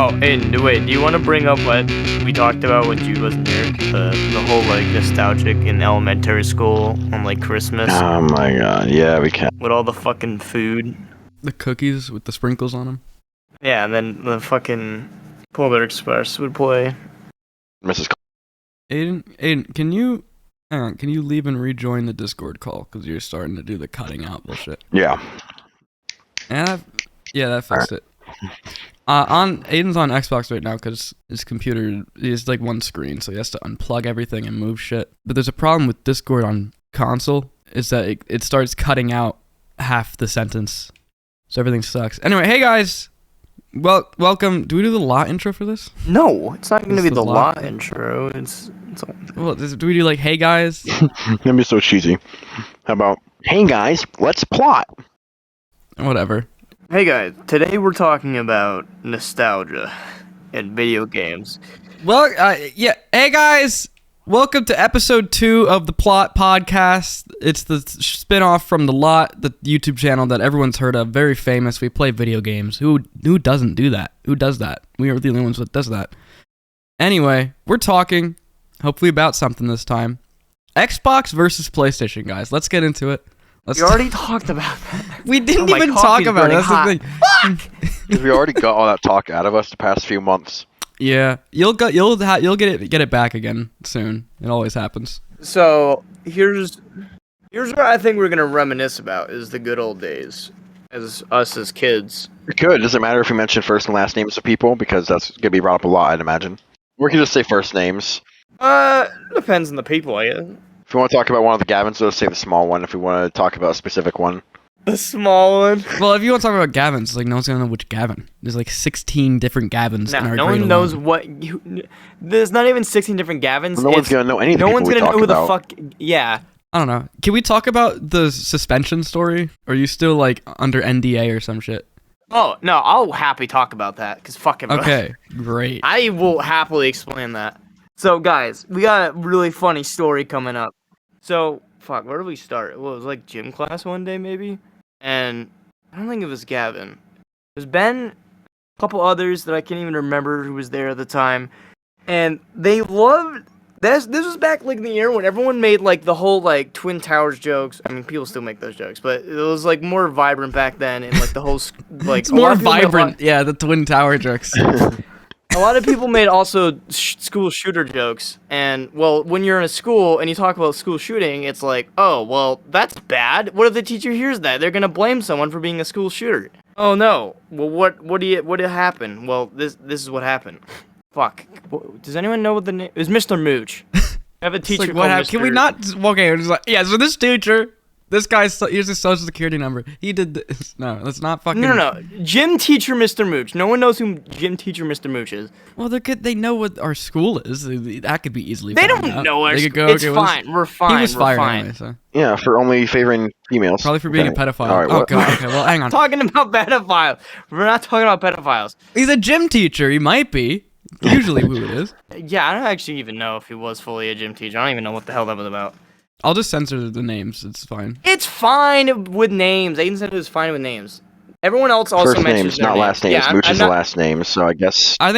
Oh, and wait, do you want to bring up what we talked about when Jude wasn't here? The whole, like, nostalgic in elementary school on, like, Christmas. Oh my god, yeah, we can. With all the fucking food. The cookies with the sprinkles on them. Yeah, and then the fucking Polar Express would play. Mrs. Aiden, can you leave and rejoin the Discord call? Because you're starting to do the cutting out bullshit. Yeah. And that fixed it. Aiden's on Xbox right now because his computer is like one screen, so he has to unplug everything and move shit. But there's a problem with Discord on console, is that it starts cutting out half the sentence, so everything sucks. Anyway, hey guys, welcome. Do we do the lot intro for this? No, it's not going to be the lot lot intro. Well, do we do like, hey guys? That'd be so cheesy. How about, hey guys, let's plot. Whatever. Hey guys, today we're talking about nostalgia and video games. Well, yeah. Hey guys, welcome to episode 2 of the Plot Podcast. It's the spin-off from The Lot, the YouTube channel that everyone's heard of. Very famous. We play video games. Who doesn't do that? Who does that? We are the only ones that does that. Anyway, we're talking, hopefully about something this time. Xbox versus PlayStation, guys. Let's get into it. We already talked about that. We didn't even talk about it. That's hot. the thing. Because we already got all that talk out of us the past few months. Yeah, you'll get it back again soon. It always happens. So here's what I think we're gonna reminisce about is the good old days as us as kids. Good. Doesn't matter if we mention first and last names of people, because that's gonna be brought up a lot, I'd imagine. We can just say first names. Depends on the people, I guess. If we want to talk about one of the Gavins, let's say the small one. If we want to talk about a specific one. The small one. Well, if you want to talk about Gavins, like no one's gonna know which Gavin. There's like 16 different Gavins. Nah, in our no grade one knows alone. what you. There's not even 16 different Gavins. Well, no one's gonna know any of the No people one's we gonna know talk who the about. fuck. Yeah. I don't know. Can we talk about the suspension story? Or are you still like under NDA or some shit? Oh no, I'll happily talk about that because fuck it. Okay, great. I will happily explain that. So guys, we got a really funny story coming up. So fuck, where did we start? Well, it was like gym class one day maybe, and I don't think it was Gavin. It was Ben, a couple others that I can't even remember who was there at the time, and they loved. This was back like in the year when everyone made like the whole like Twin Towers jokes. I mean, people still make those jokes, but it was like more vibrant back then, and like the whole like It's more vibrant. Yeah, the Twin Tower jokes. A lot of people made also school shooter jokes, and well, when you're in a school and you talk about school shooting, it's like, oh, well, that's bad. What if the teacher hears that? They're gonna blame someone for being a school shooter. Oh no. Well, what did happen? Well, this is what happened. Fuck. Does anyone know what the name? It was Mr. Mooch. I have a teacher Like, called what happened? Mr. Can we not? Okay, it's like, yeah. So this teacher, this guy's here's his social security number. He did this. No, let's not fucking. No. Gym teacher Mr. Mooch. No one knows who gym teacher Mr. Mooch is. Well, they know what our school is. That could be easily. They found don't out. know our They could school. go, It's okay, fine. We're fine. He was We're fired fine. anyway, so. Yeah, for only favoring females. Probably for being a Okay. pedophile. All right, Oh what? god. Okay, well, hang on. Talking about pedophiles. We're not talking about pedophiles. He's a gym teacher. He might be. Usually who it is. Yeah, I don't actually even know if he was fully a gym teacher. I don't even know what the hell that was about. I'll just censor the names. It's fine. It's fine with names. Aiden said it was fine with names. Everyone else also First mentions names, their not name. last names. Yeah, Mooch I'm is the not- last name, so I guess. Yeah,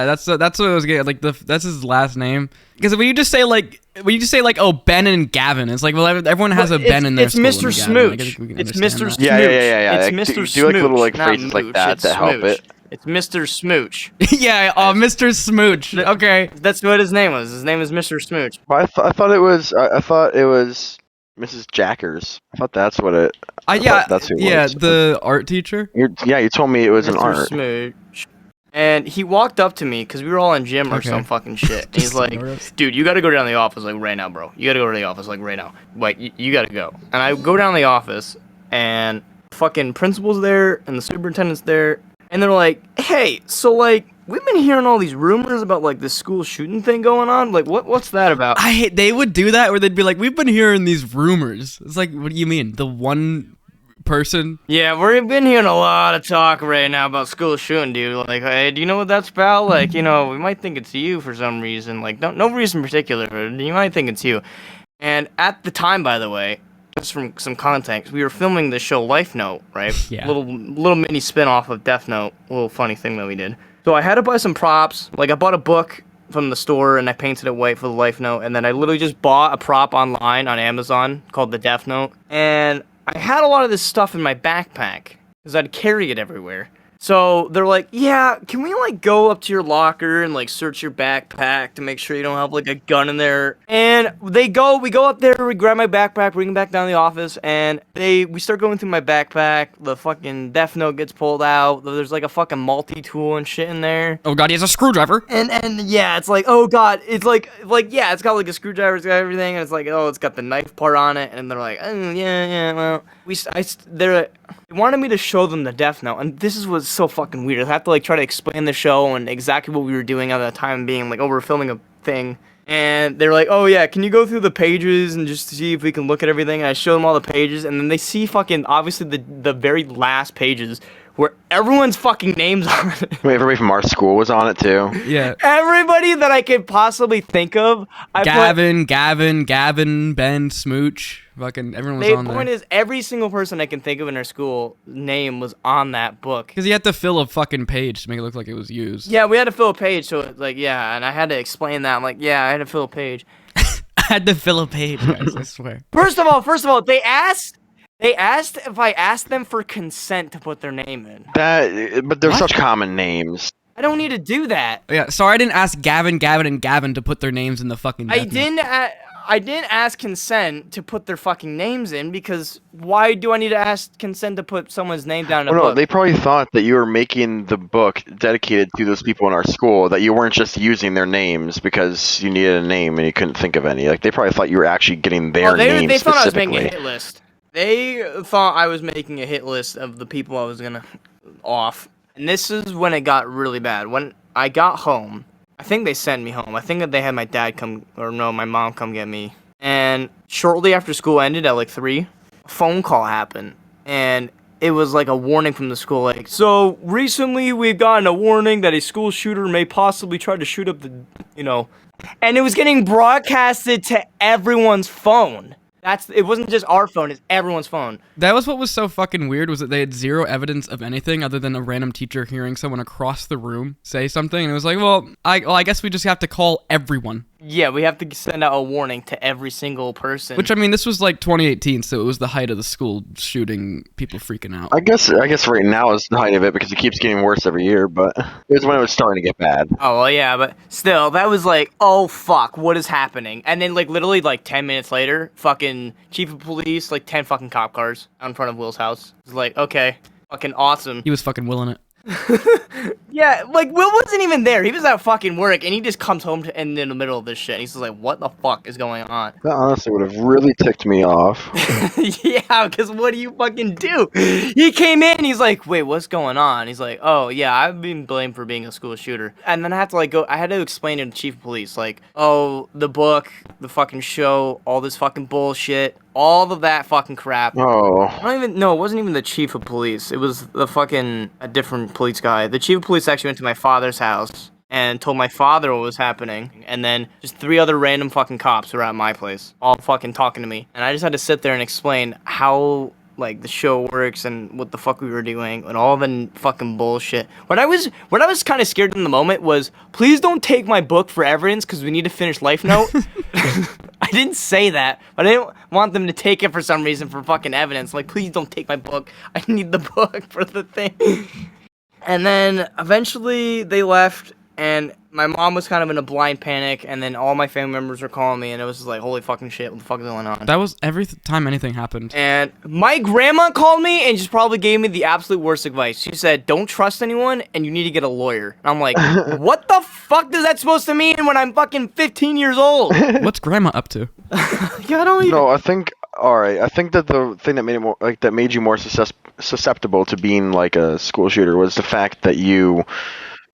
that's what I was getting. Like that's his last name. Because when you just say like oh Ben and Gavin, it's like well everyone has a Ben in their It's school. Mr. and a Gavin. I guess Smooch. we can It's understand Mr. that. Yeah. It's Like, Mr. do like little like Smooch, not phrases like Mooch. that It's to help Smooch. it. It's Mr. Smooch. Yeah, Mr. Smooch. Okay. That's what his name was. His name is Mr. Smooch. Well, I thought it was Mrs. Jackers. I thought that's what it. I Yeah, thought that's who it yeah, was. the art teacher. You told me it was an Mr. art. Smooch. And he walked up to me because we were all in gym or Okay. some fucking shit. And he's like, dude, you gotta go down to the office like right now, bro. You gotta go to the office like right now. Like, you gotta go. And I go down to the office and fucking principal's there and the superintendent's there. And they're like, hey, so like, we've been hearing all these rumors about like this school shooting thing going on. Like, what's that about? They would do that where they'd be like, we've been hearing these rumors. It's like, what do you mean? The one person? Yeah, we've been hearing a lot of talk right now about school shooting, dude. Like, hey, do you know what that's about? Like, we might think it's you for some reason. Like, no reason in particular, but you might think it's you. And at the time, by the way, just from some context, we were filming the show Life Note, right? Yeah. Little mini spin-off of Death Note. A little funny thing that we did. So I had to buy some props. Like, I bought a book from the store, and I painted it white for the Life Note, and then I literally just bought a prop online on Amazon called the Death Note, and I had a lot of this stuff in my backpack, because I'd carry it everywhere. So they're like, yeah, can we, like, go up to your locker and, like, search your backpack to make sure you don't have, like, a gun in there? And we go up there, we grab my backpack, bring it back down to the office, and we start going through my backpack. The fucking Death Note gets pulled out. There's, like, a fucking multi-tool and shit in there. Oh god, he has a screwdriver. And yeah, it's like, oh god, it's like yeah, it's got like a screwdriver, it's got everything, and it's like, oh, it's got the knife part on it, and they're like, oh, yeah, well, they wanted me to show them the Death Note, and this was so fucking weird. I have to like try to explain the show and exactly what we were doing at the time, being like, oh, we're filming a thing. And they're like, oh yeah, can you go through the pages and just see if we can look at everything? And I show them all the pages, and then they see fucking, obviously, the very last pages where everyone's fucking names on it. Wait, everybody from our school was on it too. Yeah. Everybody that I could possibly think of. Gavin, Ben, Smooch. Fucking everyone was on The there. point is, every single person I can think of in our school name was on that book. Because he had to fill a fucking page to make it look like it was used. Yeah, we had to fill a page, so it's like, yeah, and I had to explain that. I'm like, yeah, I had to fill a page. I had to fill a page, guys, I swear. First of all, they asked if I asked them for consent to put their name in. But they're such common names. I don't need to do that. Yeah, sorry I didn't ask Gavin, and Gavin to put their names in the fucking Death Note. I didn't ask consent to put their fucking names in, because why do I need to ask consent to put someone's name down in a Well, no, book? they probably thought that you were making the book dedicated to those people in our school, that you weren't just using their names because you needed a name and you couldn't think of any. Like, they probably thought you were actually getting their names they thought I was specifically. making a hit list. They thought I was making a hit list of the people I was gonna off. And this is when it got really bad. When I got home, I think they sent me home. I think that they had my dad come, or no, my mom come get me. And shortly after school ended at like 3, a phone call happened. And it was like a warning from the school, like, so recently we've gotten a warning that a school shooter may possibly try to shoot up the, and it was getting broadcasted to everyone's phone. It wasn't just our phone, it's everyone's phone. That was what was so fucking weird, was that they had zero evidence of anything other than a random teacher hearing someone across the room say something, and it was like, well, I guess we just have to call everyone. Yeah, we have to send out a warning to every single person. Which, I mean, this was like 2018, so it was the height of the school shooting, people freaking out. I guess right now is the height of it because it keeps getting worse every year, but it was when it was starting to get bad. Oh, well, yeah, but still, that was like, oh, fuck, what is happening? And then, like, literally, like, 10 minutes later, fucking chief of police, like, 10 fucking cop cars out in front of Will's house. It was like, okay, fucking awesome. He was fucking willing it. Yeah, like, Will wasn't even there. He was at fucking work, and he just comes home in the middle of this shit. He's just like, what the fuck is going on? That honestly would have really ticked me off. Yeah, because what do you fucking do? He came in, he's like, wait, what's going on? He's like, oh, yeah, I've been blamed for being a school shooter. And then I had to explain to the chief of police, like, oh, the book, the fucking show, all this fucking bullshit, all of that fucking crap. Oh. It wasn't even the chief of police. It was a different police guy. The chief of police actually went to my father's house and told my father what was happening. And then just 3 other random fucking cops were at my place, all fucking talking to me. And I just had to sit there and explain how, like, the show works and what the fuck we were doing and all the fucking bullshit. What I was kind of scared in the moment was, please don't take my book for evidence because we need to finish Life Note. I didn't say that, but I didn't want them to take it for some reason for fucking evidence. Like, please don't take my book. I need the book for the thing. And then eventually they left, and my mom was kind of in a blind panic, and then all my family members were calling me, and it was just like, holy fucking shit, what the fuck is going on? That was every time anything happened. And my grandma called me and just probably gave me the absolute worst advice. She said, don't trust anyone, and you need to get a lawyer. And I'm like, what the fuck is that supposed to mean when I'm fucking 15 years old? What's grandma up to? Yeah, I don't even... No, I think that the thing that made you more susceptible to being like a school shooter was the fact that you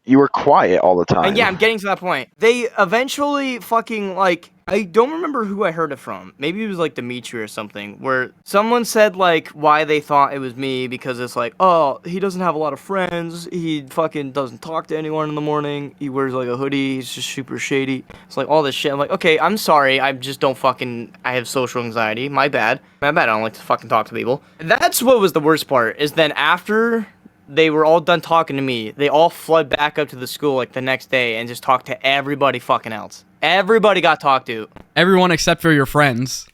You were quiet all the time. And yeah, I'm getting to that point. They eventually fucking, like, I don't remember who I heard it from. Maybe it was, like, Dimitri or something, where someone said, like, why they thought it was me, because it's like, oh, he doesn't have a lot of friends, he fucking doesn't talk to anyone in the morning, he wears, like, a hoodie, he's just super shady. It's like, all this shit. I'm like, okay, I'm sorry, I just don't fucking, I have social anxiety, my bad, I don't like to fucking talk to people. That's what was the worst part, is then after they were all done talking to me, they all fled back up to the school, like, the next day and just talked to everybody fucking else. Everybody got talked to. Everyone except for your friends.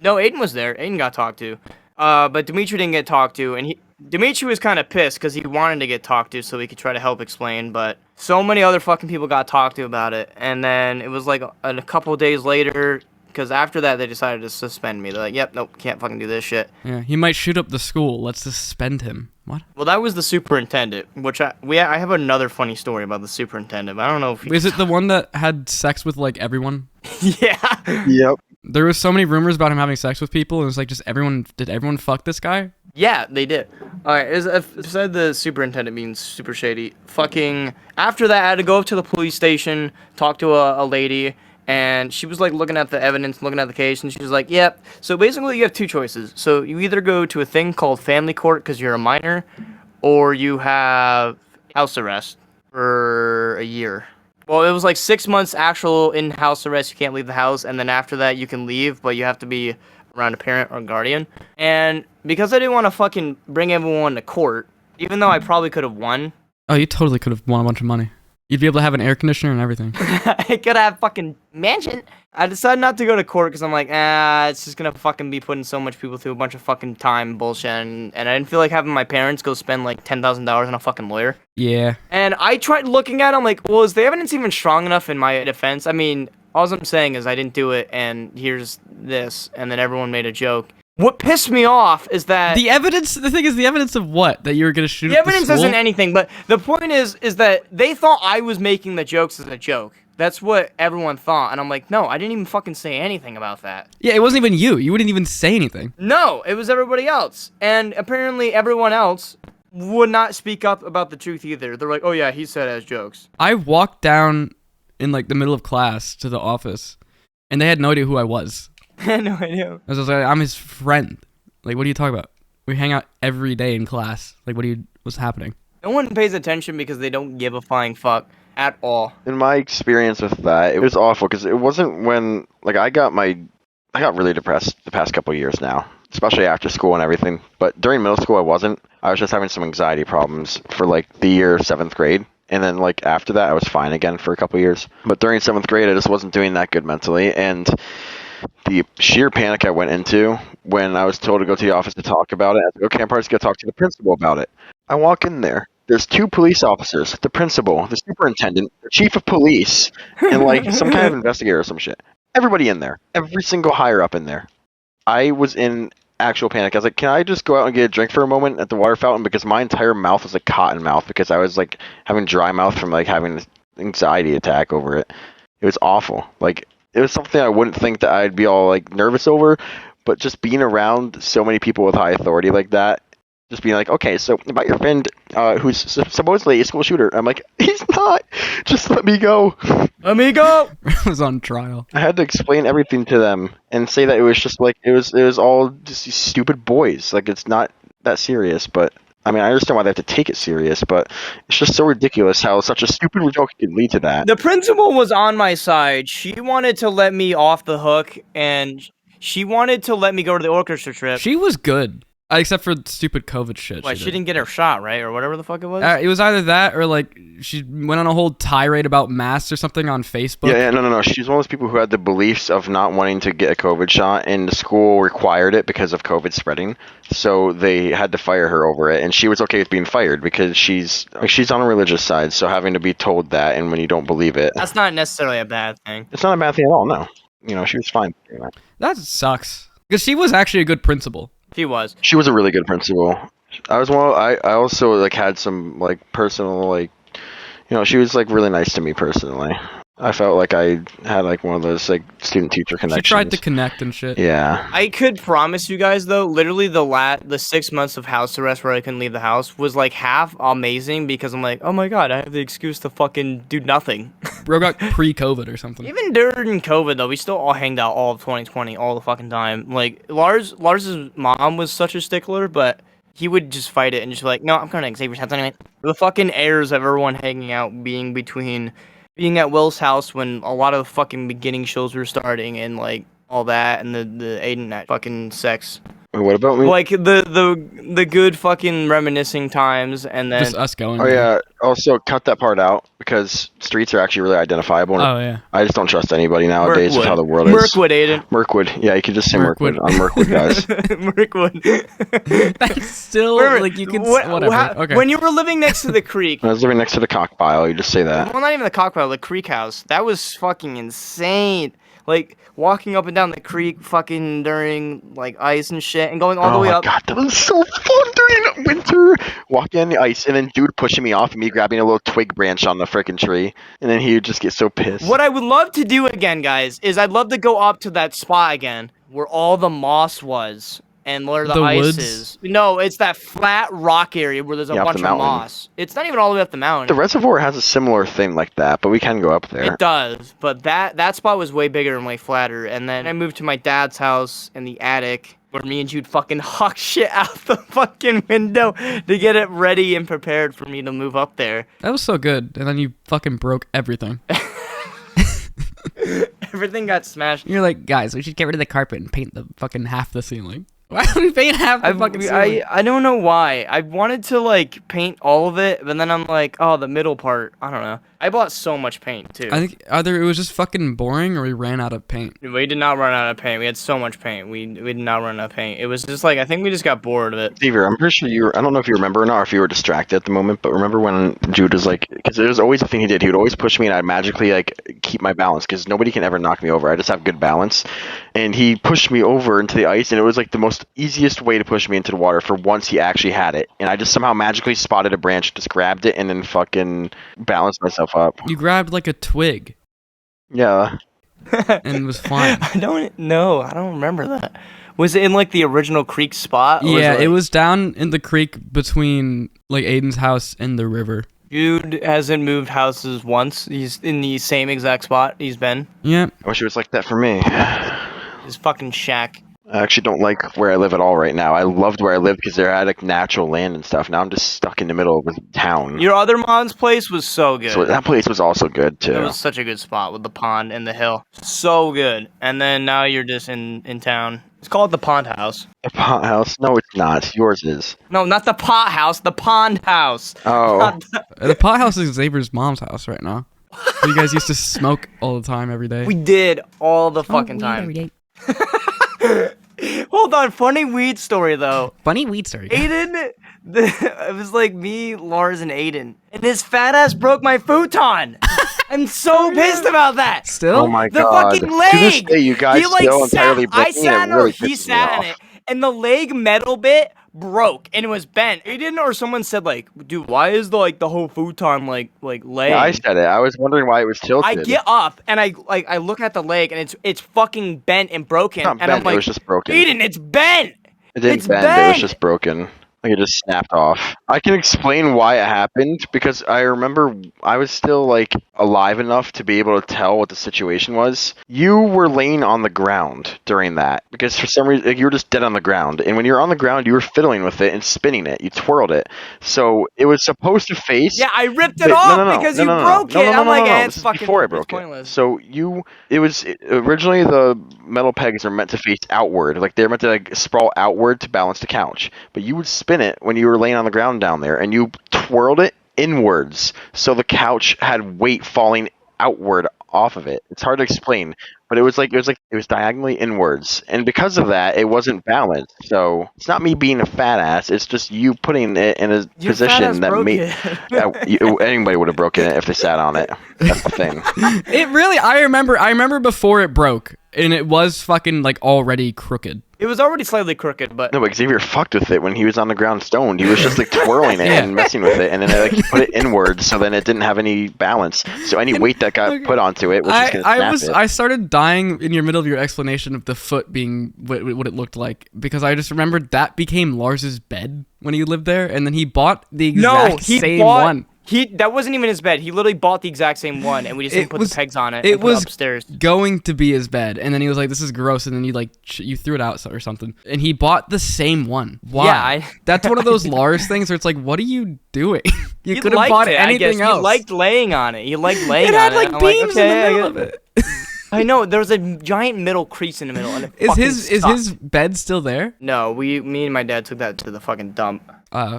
No, Aiden was there. Aiden got talked to. But Dimitri didn't get talked to, and Dimitri was kind of pissed because he wanted to get talked to so he could try to help explain, but so many other fucking people got talked to about it, and then it was like a couple of days later, because after that they decided to suspend me. They're like, yep, nope, can't fucking do this shit. Yeah, he might shoot up the school. Let's suspend him. What? Well, that was the superintendent, which I have another funny story about the superintendent, but I don't know if Is it the one that had sex with, like, everyone? Yeah. Yep. There was so many rumors about him having sex with people, and it was like, did everyone fuck this guy? Yeah, they did. Alright, it said the superintendent means super shady. Fucking, after that, I had to go up to the police station, talk to a lady, and she was, like, looking at the evidence, looking at the case, and she was like, yep. So basically, you have two choices. So you either go to a thing called family court because you're a minor, or you have house arrest for a year. Well, it was like 6 months actual in-house arrest. You can't leave the house, and then after that, you can leave, but you have to be around a parent or guardian. And because I didn't want to fucking bring everyone to court, even though I probably could have won. Oh, you totally could have won a bunch of money. You'd be able to have an air conditioner and everything. I could have fucking mansion. I decided not to go to court because I'm like, it's just gonna fucking be putting so much people through a bunch of fucking time bullshit, and I didn't feel like having my parents go spend like $10,000 on a fucking lawyer. Yeah. And I tried looking at it, I'm like, well, is the evidence even strong enough in my defense? I mean, all I'm saying is I didn't do it, and here's this, and then everyone made a joke. What pissed me off is that The thing is, the evidence of what? That you were gonna shoot the up the evidence school? isn't anything, but the point is that they thought I was making the jokes as a joke. That's what everyone thought, and I'm like, no, I didn't even fucking say anything about that. Yeah, it wasn't even you. You wouldn't even say anything. No, it was everybody else, and apparently everyone else would not speak up about the truth either. They're like, oh yeah, he said it as jokes. I walked down in like the middle of class to the office, and they had no idea who I was. I had no idea. I was just like, I'm his friend. Like, what are you talking about? We hang out every day in class. Like, what's happening? No one pays attention because they don't give a flying fuck at all. In my experience with that, it was awful because it wasn't when, like, I got really depressed the past couple of years now, especially after school and everything. But during middle school, I wasn't. I was just having some anxiety problems for like the year 7th grade. And then like after that, I was fine again for a couple of years. But during 7th grade, I just wasn't doing that good mentally. And the sheer panic I went into when I was told to go to the office to talk about it, I was like, okay, I'm probably just going to talk to the principal about it. I walk in there. There's 2 police officers, the principal, the superintendent, the chief of police, and like some kind of investigator or some shit. Everybody in there. Every single higher up in there. I was in actual panic. I was like, can I just go out and get a drink for a moment at the water fountain? Because my entire mouth was like cotton mouth because I was like having dry mouth from like having an anxiety attack over it. It was awful. Like, it was something I wouldn't think that I'd be all like nervous over, but just being around so many people with high authority like that, just being like, okay, so about your friend who's supposedly a school shooter. I'm like, he's not. Just let me go. Let me go. I was on trial. I had to explain everything to them and say that it was just like, it was all just these stupid boys. Like, it's not that serious, but I mean, I understand why they have to take it serious, but it's just so ridiculous how such a stupid joke can lead to that. The principal was on my side. She wanted to let me off the hook, and she wanted to let me go to the orchestra trip. She was good. Except for stupid COVID shit. What, she didn't get her shot, right? Or whatever the fuck it was? It was either that or, like, she went on a whole tirade about masks or something on Facebook. Yeah, no. She's one of those people who had the beliefs of not wanting to get a COVID shot, and the school required it because of COVID spreading. So they had to fire her over it, and she was okay with being fired because she's on a religious side, so having to be told that, and when you don't believe it... That's not necessarily a bad thing. It's not a bad thing at all, no. You know, she was fine doing that. That sucks. Because she was actually a good principal. She was. She was a really good principal. I also like had some like personal like, you know, she was like really nice to me personally. I felt like I had like one of those like student-teacher She connections. tried to connect and shit. Yeah. I could promise you guys though, literally the 6 months of house arrest where I couldn't leave the house was like half amazing because I'm like, oh my god, I have the excuse to fucking do nothing. Bro got pre-COVID or something. Even during COVID though, we still all hanged out all of 2020, all the fucking time. Like Lars's mom was such a stickler, but he would just fight it and just be like, no, I'm going to Xavier's house anyway. The fucking airs of everyone hanging out being at Will's house when a lot of the fucking beginning shows were starting and like all that and the Aiden at fucking sex. Wait, what about me? Like the good fucking reminiscing times and then Just us going. Oh yeah. Also, cut that part out because streets are actually really identifiable. Oh yeah. I just don't trust anybody nowadays with how the world is. Mirkwood, Aiden. Mirkwood. Yeah, you can just say Mirkwood. Mirkwood. I'm Mirkwood, guys. Mirkwood. That's still Remember, like you can whatever. Okay. When you were living next to the creek, When I was living next to the cock pile, you just say that. well, not even the cockpile, the creek house. That was fucking insane. Like walking up and down the creek, fucking during like ice and shit, and going all the way Oh up. my god, that was so fun during winter. Walking on the ice, and then dude pushing me off, and me grabbing a little twig branch on the frickin' tree, and then he would just get so pissed. What I would love to do again, guys, is I'd love to go up to that spot again where all the moss was and where the ice woods? is. No, it's that flat rock area where there's a Yeah, up bunch the of mountain. moss. It's not even all the way up the mountain. The reservoir has a similar thing like that, but we can go up there. It does, but that spot was way bigger and way flatter. And then I moved to my dad's house in the attic, where me and Jude fucking huck shit out the fucking window to get it ready and prepared for me to move up there. That was so good, and then you fucking broke everything. Everything got smashed. You're like, guys, we should get rid of the carpet and paint the fucking half the ceiling. Why don't we paint half the fucking ceiling? I don't know why. I wanted to like paint all of it, but then I'm like, oh, the middle part. I don't know. I bought so much paint too. I think either it was just fucking boring or we ran out of paint. We did not run out of paint. We had so much paint. We did not run out of paint. It was just like I think we just got bored of it. Xavier, I'm pretty sure I don't know if you remember or not, or if you were distracted at the moment, but remember when Jude was like, because there's always a thing he did. He would always push me and I'd magically like keep my balance because nobody can ever knock me over. I just have good balance. And he pushed me over into the ice and it was like the most easiest way to push me into the water for once he actually had it. And I just somehow magically spotted a branch, just grabbed it and then fucking balanced myself up. You grabbed like a twig Yeah. and it was fine. I don't know. I don't remember that. Was it in like the original creek spot? Or Yeah, it like- was down in the creek between like Aiden's house and the river. Jude hasn't moved houses once. He's in the same exact spot he's been. Yeah. I wish it was like that for me. His fucking shack. I actually don't like where I live at all right now. I loved where I lived because there had like natural land and stuff. Now I'm just stuck in the middle of a town. Your other mom's place was so good. So that place was also good too. It was such a good spot with the pond and the hill. So good. And then now you're just in town. It's called the Pond House. The pot house? No, it's not. Yours is. No, not the pot house, the Pond House. Oh. Not the- The pot house is Xavier's mom's house right now. You guys used to smoke all the time every day. we did all the fucking time. Hold on, funny weed story though. Funny weed story. Aiden, it was like me, Lars, and Aiden. And his fat ass broke my futon. I'm so pissed about that. Still? Oh my The god. fucking To this leg. day, you guys He, like, still sat- entirely I broke me, sat and on it really it, he pisses me sat on off. it, and the leg metal bit broke and it was bent. Aiden or someone said like, dude, why is the whole futon like laying? Yeah, I said it. I was wondering why it was tilted. I get up and I look at the leg and it's fucking bent and broken. It's not and bent, I'm like, it was just broken. Aiden, it's bent. It didn't it's bend, it bent. was just broken. Like it just snapped off. I can explain why it happened because I remember I was still like alive enough to be able to tell what the situation was. You were laying on the ground during that because for some reason like, you were just dead on the ground. And when you're on the ground, you were fiddling with it and spinning it. You twirled it. So it was supposed to face. Yeah, I ripped it But- off because you broke it. I'm like, eh, it's This is fucking before I it's broke it. pointless. So originally the metal pegs are meant to face outward, like they're meant to like sprawl outward to balance the couch. But you would spin it when you were laying on the ground down there, and you twirled it inwards, so the couch had weight falling outward off of it. It's hard to explain, but it was diagonally inwards, and because of that, it wasn't balanced. So it's not me being a fat ass; it's just you putting it in a Your fat ass position that broke made it. anybody would have broken it if they sat on it. That's the thing. It really, I remember before it broke, and it was fucking like already crooked. It was already slightly crooked, but No, but Xavier fucked with it when he was on the ground stoned. He was just like twirling it and messing with it, and then like he put it inwards, so then it didn't have any balance. So any weight that got put onto it was just gonna snap it. I started dying in your middle of your explanation of the foot being what it looked like, because I just remembered that became Lars's bed when he lived there, and then he bought the exact same one. That wasn't even his bed. He literally bought the exact same one, and we just didn't put the pegs on it. It was upstairs. Going to be his bed, and then he was like, "This is gross," and then you threw it out or something. And he bought the same one. Why? Yeah, that's one of those Lars things where it's like, "What are you doing? You could have bought anything else." He liked laying on it. He liked laying on it. It had like beams in the middle of it. I know. There was a giant middle crease in the middle, and is his bed still there? No, me and my dad took that to the fucking dump. Uh,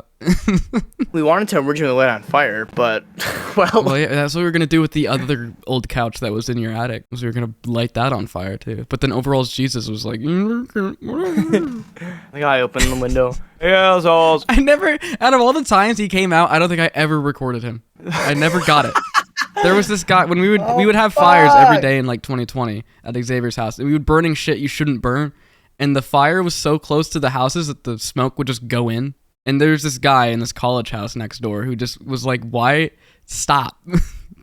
we wanted to originally light it on fire, but well, yeah, that's what we were gonna do with the other old couch that was in your attic. Was we were gonna light that on fire too. But then Overalls Jesus was like, the guy opened the window. Yeah, so I never, out of all the times he came out, I don't think I ever recorded him. I never got it. There was this guy when we would have fires every day in like 2020 at Xavier's house, and we would burning shit you shouldn't burn, and the fire was so close to the houses that the smoke would just go in. And there's this guy in this college house next door who just was like, "Why stop?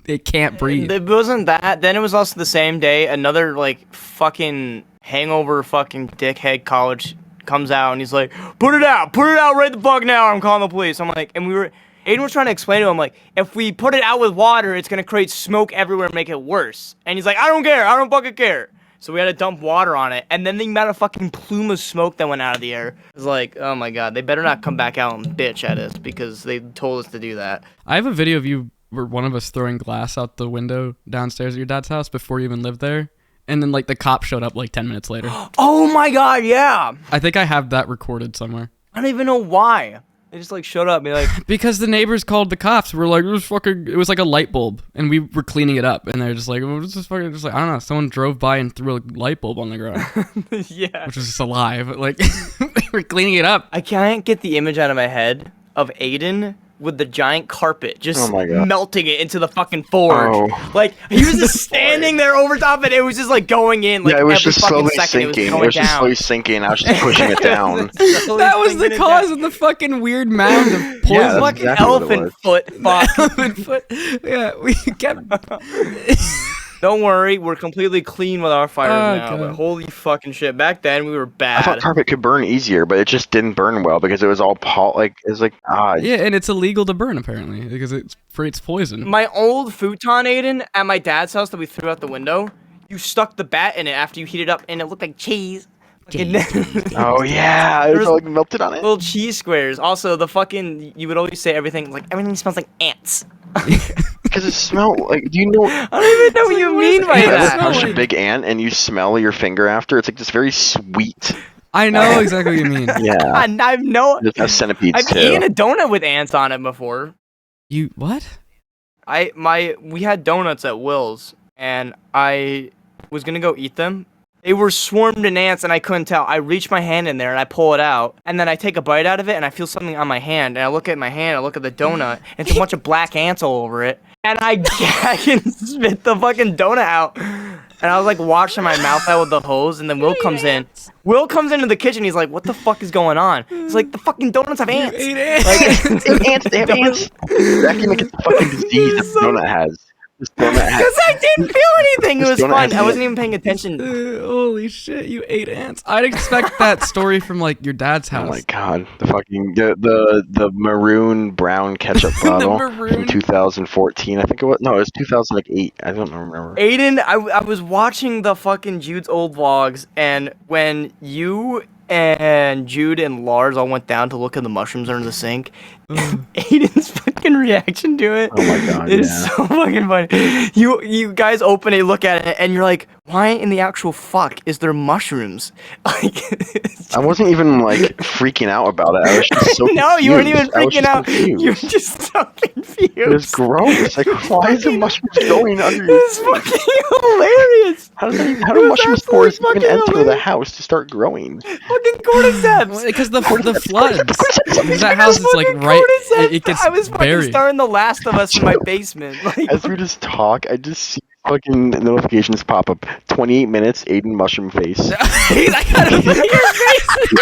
It can't breathe." It wasn't that. Then it was also the same day. Another like fucking hangover, fucking dickhead college comes out and he's like, put it out right the fuck now. I'm calling the police. I'm like, and Aiden was trying to explain to him like, if we put it out with water, it's gonna create smoke everywhere and make it worse. And he's like, I don't care. I don't fucking care. So we had to dump water on it, and then the amount of fucking plume of smoke that went out of the air was like, oh my god, they better not come back out and bitch at us because they told us to do that. I have a video of you where one of us throwing glass out the window downstairs at your dad's house before you even lived there, and then like the cop showed up like 10 minutes later. Oh my god, yeah! I think I have that recorded somewhere. I don't even know why. They just like showed up and be like, because the neighbors called the cops. We're like, it was like a light bulb, and we were cleaning it up, and they're just like, what's this fucking, just like, I don't know, someone drove by and threw a light bulb on the ground. yeah. Which was just a lie, but like, we're cleaning it up. I can't get the image out of my head of Aiden with the giant carpet just melting it into the fucking forge. Oh. Like, he was just standing there over top of it. It was just like going in. Like, yeah, it was every just fucking slowly second, sinking. It was just slowly sinking. I was just pushing it down. That was the cause of the fucking weird mound of poison. Yeah, fucking exactly elephant foot. Fuck. Elephant foot. Yeah, we kept... Don't worry, we're completely clean with our fires now. God. But holy fucking shit! Back then we were bad. I thought carpet could burn easier, but it just didn't burn well because it was all Yeah, and it's illegal to burn apparently because it's poison. My old futon, Aiden, at my dad's house that we threw out the window, you stuck the bat in it after you heat it up, and it looked like cheese. Oh yeah, it was like melted on it. Little cheese squares. Also, you would always say everything smells like ants. Because it smelled like, do you know? I don't even know what you mean by that. Touch a big ant and you smell your finger after. It's like this very sweet. I know exactly what you mean. Yeah. I've centipedes I've eaten a donut with ants on it before. You what? We had donuts at Will's and I was gonna go eat them. They were swarmed in ants and I couldn't tell. I reach my hand in there and I pull it out and then I take a bite out of it and I feel something on my hand and I look at my hand, I look at the donut and it's a bunch of black ants all over it and I can spit the fucking donut out and I was like washing my mouth out with the hose and then Will comes in. Will comes into the kitchen. He's like, "What the fuck is going on?" He's like, "The fucking donuts have ants." You ate ants. Like, They have ants. They have ants. That can make it the fucking disease that the donut has. Because I didn't feel anything. It was fun. I wasn't even paying attention. Holy shit, you ate ants. I'd expect that story from like your dad's house. Oh my god, the fucking the maroon brown ketchup bottle from 2014. I think it was. No, it was 2008. I don't remember. Aiden, I was watching the fucking Jude's old vlogs, and when you and Jude and Lars all went down to look at the mushrooms under the sink, Aiden's fucking reaction to it is so fucking funny. You guys open it, look at it, and you're like, why in the actual fuck is there mushrooms? Like, I wasn't even like freaking out about it. I was just so no, you weren't even confused. freaking out. Confused. You were just so confused. It was gross. Like, why is the mushrooms going under? It's fucking hilarious. How do mushroom spores even enter the house to start growing? Fucking cordyceps. Because the floods. That house is like right. It gets I was fucking buried. starting The Last of Us in my basement. Like, As we just talk, I just see fucking notifications pop up. 28 minutes, Aiden mushroom face. I got a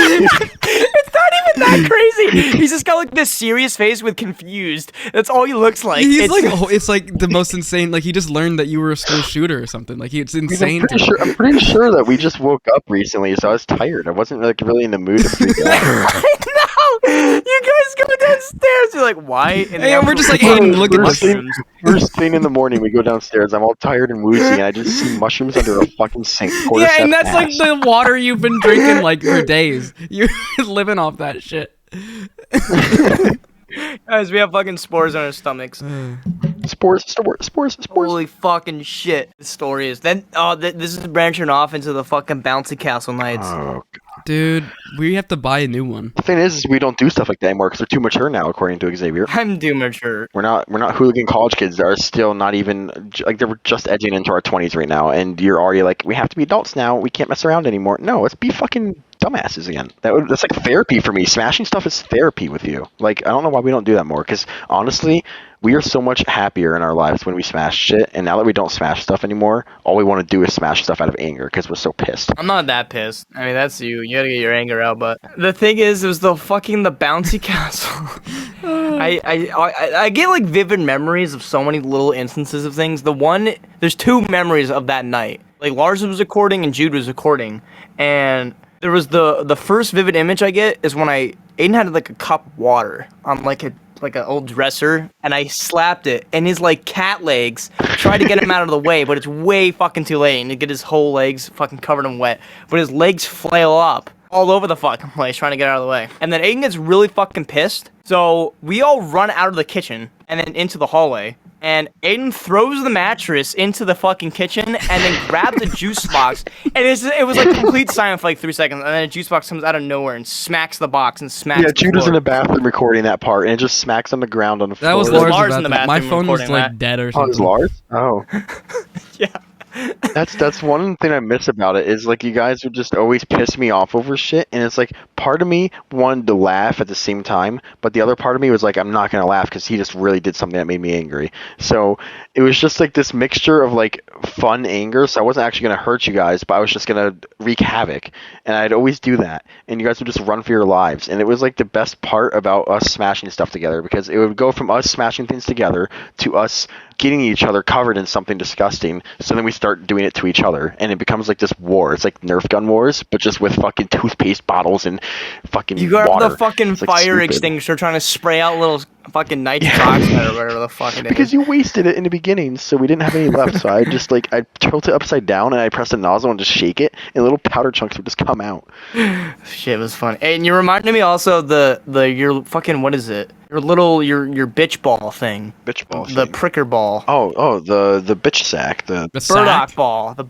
It's not even that crazy. He's just got like this serious face with confused. That's all he looks like. He's It's- like, oh, it's like the most insane. Like he just learned that you were a school shooter or something. Like it's insane. I'm pretty sure that we just woke up recently, so I was tired. I wasn't like really in the mood to freak out. I know. You guys go downstairs. You're like, why? And Hey, we're just like, Aiden, look at this. First thing in the morning, we go downstairs. I'm all tired and woozy, and I just see mushrooms under a fucking sink. Yeah, and that's like the water you've been drinking like for days. You're living off that shit. Guys, we have fucking spores on our stomachs. Spores. Holy fucking shit. The story is. Then, this is branching off into the fucking bouncy castle nights. Oh, Dude, we have to buy a new one. the thing is we don't do stuff like that anymore because they're too mature now, according to Xavier. I'm too mature. We're not hooligan college kids that are still not even like they're just edging into our 20s right now, and you're already like, we have to be adults now. We can't mess around anymore. No, let's be fucking dumbasses again. That's like therapy for me. Smashing stuff is therapy with you. Like, I don't know why we don't do that more. Because honestly, we are so much happier in our lives when we smash shit. And now that we don't smash stuff anymore, all we want to do is smash stuff out of anger because we're so pissed. I'm not that pissed. I mean, that's you. You gotta get your anger out. But the thing is, it was the bouncy castle. I get like vivid memories of so many little instances of things. There's two memories of that night. Like Lars was recording and Jude was recording, and there was the first vivid image I get is when Aiden had like a cup of water on like an old dresser, and I slapped it, and his like cat legs tried to get him out of the way, but it's way fucking too late, and to get his whole legs fucking covered in wet, but his legs flail up all over the fucking place trying to get out of the way. And then Aiden gets really fucking pissed, so we all run out of the kitchen and then into the hallway. And Aiden throws the mattress into the fucking kitchen and then grabs a juice box. And it was like complete silence for like 3 seconds. And then a juice box comes out of nowhere and smacks the box and smacks the Jude was floor. in the bathroom recording that part, and it just smacks on the ground on the floor. That was Lars Lars in the My bathroom phone was recording like that. dead or Oh, it something. was Lars? Oh. Yeah. That's one thing I miss about it is like you guys would just always piss me off over shit, and it's like part of me wanted to laugh at the same time, but the other part of me was like, I'm not gonna laugh because he just really did something that made me angry. So it was just like this mixture of like fun anger. So I wasn't actually gonna hurt you guys, but I was just gonna wreak havoc, and I'd always do that, and you guys would just run for your lives. And it was like the best part about us smashing stuff together, because it would go from us smashing things together to us getting each other covered in something disgusting, so then we start doing it to each other, and it becomes like this war. It's like Nerf gun wars, but just with fucking toothpaste bottles and fucking You got water. the fucking It's, like, fire stupid. extinguisher trying to spray out little fucking nitrous oxide or whatever the fuck it is. Because you wasted it in the beginning, so we didn't have any left. So I just I tilt it upside down and I press the nozzle and just shake it, and little powder chunks would just come out. Shit was funny. And you reminded me also of your fucking, what is it? Your bitch ball thing. Bitch ball. The thing. pricker ball. Oh, the bitch sack. The The Burdock sack? ball. The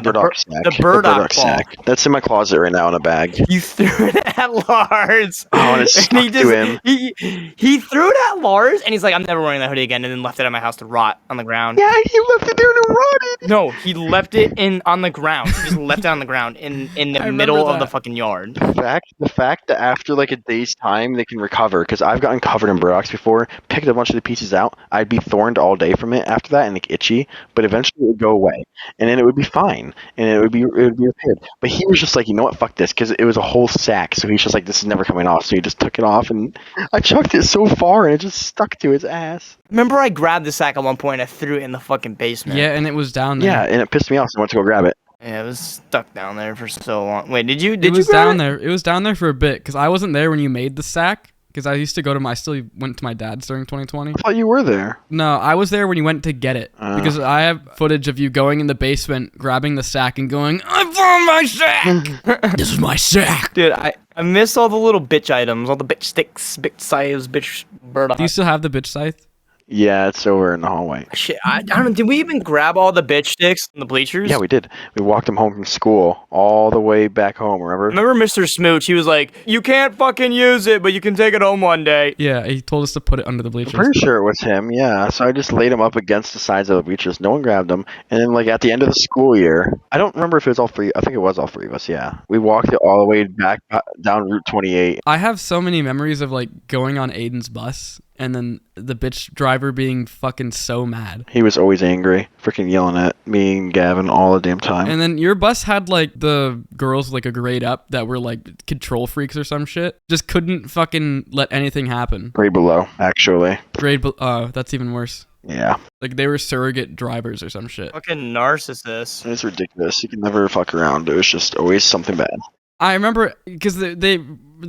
burdock sack. The burdock ball. sack. That's in my closet right now in a bag. You threw it at Lars. Oh, and it stuck to him. He threw it at Lars, and he's like, I'm never wearing that hoodie again, and then left it at my house to rot on the ground. Yeah, he left it there and it rotted. No, he left it on the ground. He just left it on the ground in I the remember middle of that. the fucking yard. The fact that after like a day's time they can recover, because I've gotten covered in burdocks before, picked a bunch of the pieces out, I'd be thorned all day from it after that and like itchy, but eventually it would go away, and then it would be fine, and it would be repaired. But he was just like, you know what, fuck this, because it was a whole sack, so he's just like, this is never coming off, so he just took it off, and I chucked it so far and it just stuck to his ass. Remember I grabbed the sack at one point and I threw it in the fucking basement. Yeah, and it was down there. Yeah, and it pissed me off, so I went to go grab it. Yeah, it was stuck down there for so long. Wait, did you It was grab down it? there. It was down there for a bit because I wasn't there when you made the sack. Because I used to go to I still went to my dad's during 2020. I thought you were there. No, I was there when you went to get it. Because I have footage of you going in the basement, grabbing the sack, and going, I found my sack! This is my sack! Dude, I miss all the little bitch items, all the bitch sticks, bitch scythes, bitch burdock. Do you still have the bitch scythe? Yeah, it's over in the hallway. Shit, I don't know, did we even grab all the bitch sticks in the bleachers? Yeah, we did. We walked him home from school all the way back home, remember? Remember Mr. Smooch? He was like, you can't fucking use it, but you can take it home one day. Yeah, he told us to put it under the I'm bleachers. pretty sure it was him, yeah. So I just laid him up against the sides of the bleachers. No one grabbed him. And then, like, at the end of the school year, I don't remember if it was all three. I think it was all three of us, yeah. We walked it all the way back down Route 28. I have so many memories of like going on Aiden's bus and then the bitch driver being fucking so mad. He was always angry, freaking yelling at me and Gavin all the damn time. And then your bus had like the girls like a grade up that were like control freaks or some shit. Just couldn't fucking let anything happen. Grade below, actually. That's even worse. Yeah. Like they were surrogate drivers or some shit. Fucking narcissist. It's ridiculous. You can never fuck around. It was just always something bad. I remember because they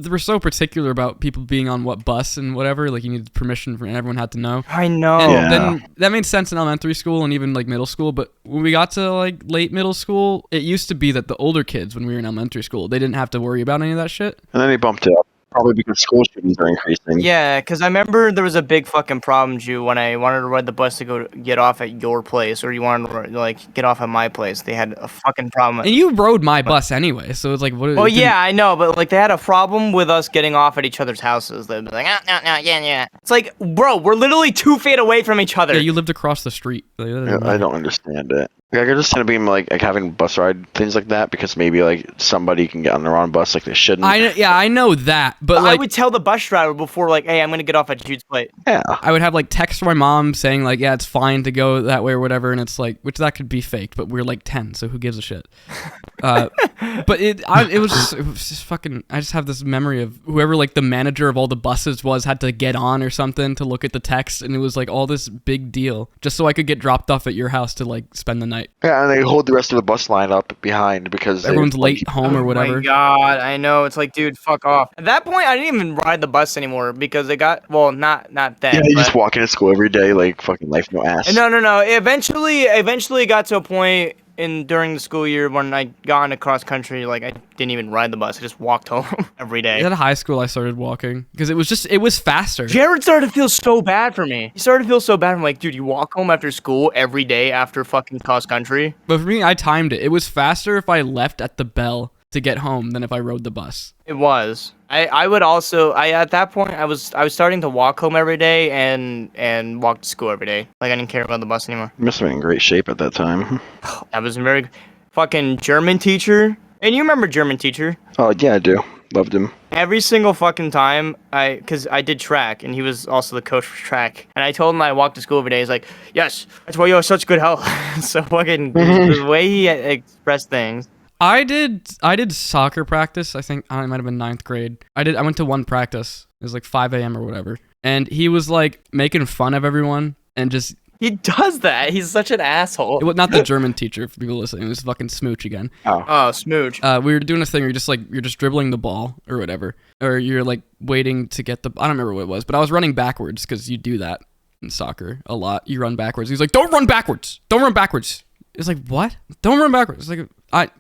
were so particular about people being on what bus and whatever. Like you needed permission and everyone had to know. I know. And Yeah. then that made sense in elementary school and even like middle school. But when we got to like late middle school, it used to be that the older kids, when we were in elementary school, they didn't have to worry about any of that shit. And then they bumped it up. Probably because school shootings are increasing. Yeah, because I remember there was a big fucking problem, Jew, when I wanted to ride the bus to go get off at your place, or you wanted to like get off at my place. They had a fucking problem. And you rode my bus anyway, so it's like what? Oh yeah, I know, but like they had a problem with us getting off at each other's houses. They'd be like, yeah. It's like, bro, we're literally 2 feet away from each other. Yeah, you lived across the street. Like, Yeah, I don't understand it. Like, I could just kind of be like having bus ride things like that because maybe like somebody can get on the wrong bus like they shouldn't. I know that, but I like would tell the bus driver before, like, hey, I'm gonna get off at Jude's place. Yeah. I would have like text from my mom saying like, yeah, it's fine to go that way or whatever, and it's like, which that could be faked, but we're like 10, so who gives a shit? But it was just fucking. I just have this memory of whoever like the manager of all the buses had to get on or something to look at the text, and it was like all this big deal just so I could get dropped off at your house to like spend the night. Yeah, and they hold the rest of the bus line up behind because Everyone's late home or whatever. Oh my god, I know. It's like, dude, fuck off. At that point, I didn't even ride the bus anymore because it got, well, not then. Yeah, you but- just walk into school every day like fucking life no ass. No. Eventually, it got to a point during the school year when I got into cross country, like I didn't even ride the bus. I just walked home every day. At high school, I started walking because it was faster. Jared started to feel so bad for me. He started to feel so bad. I'm like, dude, you walk home after school every day after fucking cross country? But for me, I timed it. It was faster if I left at the bell to get home than if I rode the bus. It was. I would also, at that point, I was starting to walk home every day and walk to school every day. Like, I didn't care about the bus anymore. You must have been in great shape at that time. I was a very fucking German teacher. And you remember German teacher? Oh yeah, I do. Loved him. Every single fucking time, because I did track, and he was also the coach for track. And I told him I walked to school every day. He's like, yes, that's why you have such good health. So fucking, the way he expressed things. I did soccer practice. I think it might have been 9th grade. I went to one practice. It was like 5 a.m. or whatever. And he was like making fun of everyone and just. He does that. He's such an asshole. It was not the German teacher for people listening. It was fucking Smooch again. Oh, smooch. We were doing a thing where you're just dribbling the ball or whatever. Or you're like waiting to get I don't remember what it was, but I was running backwards because you do that in soccer a lot. You run backwards. He's like, don't run backwards. Don't run backwards. It's like, what? Don't run backwards. It's like,